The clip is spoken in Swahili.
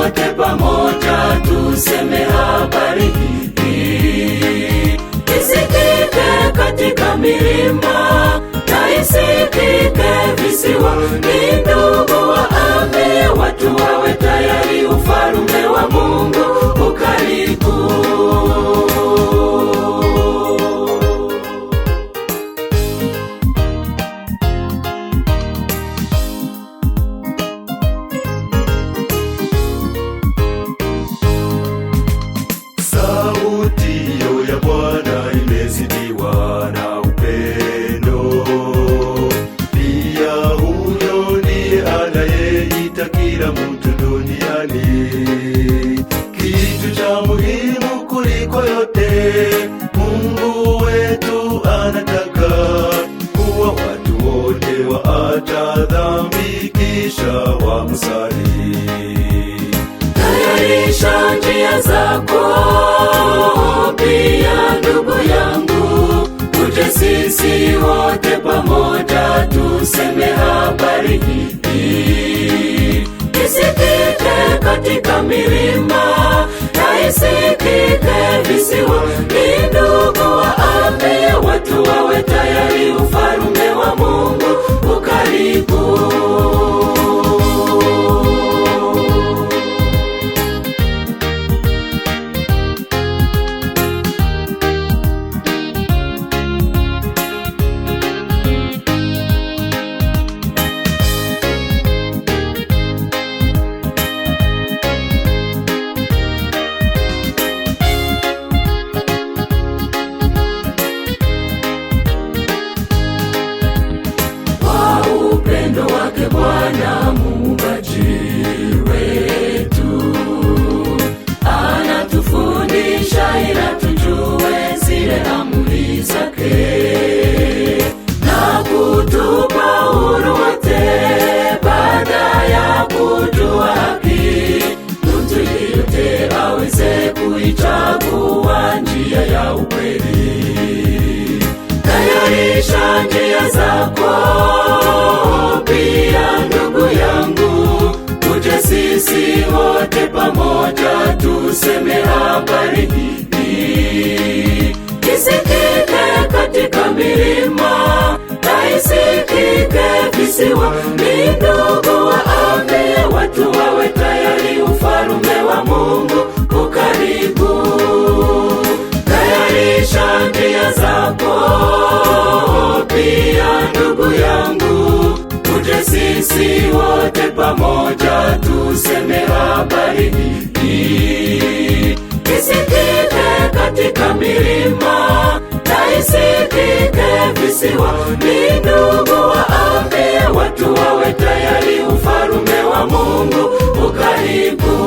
wote pamoja tuseme habari hii. Isikike katika milima na isikike visiwani. Ndugu, waambie watu wawe tayari, ufalme wa Mungu ukaribu. Sauti ya Bwana imezidiwa na upendo, pia huyo ndiye anayeita kila mtu duniani. Kitu cha muhimu kuliko yote, Mungu wetu anataka kuwa watu wote waacha dhambi kisha wamsali. Tayarisha njia zako pia ndugu yangu, tuje sisi wote pamoja tuseme habari hii. Isikike katika milima na isikike visiwani. Ndugu, waambie watu wawe tayari, ufalme wa Mungu ukaribu. Upendo wake Bwana Muumbaji wetu anatufundisha ila tujue zile amri zake na kutupa uhuru wote baada ya kujua haki. Mtu yeyote aweze kuichagua njia ya ukweli. Tayarisha njia zako pia ndugu yangu, tuje sisi wote pamoja tuseme habari hii. Isikike katika milima na isikike visiwani. Ndugu, waambie watu wawe tayari, ufalme wa Mungu ukaribu. Tayarisha njia zako pia ndugu yangu, tuje sisi wote pamoja tuseme habari hii. Isikike katika milima na isikike visiwani. Ndugu, waambie watu wawe tayari, ufalme wa Mungu ukaribu.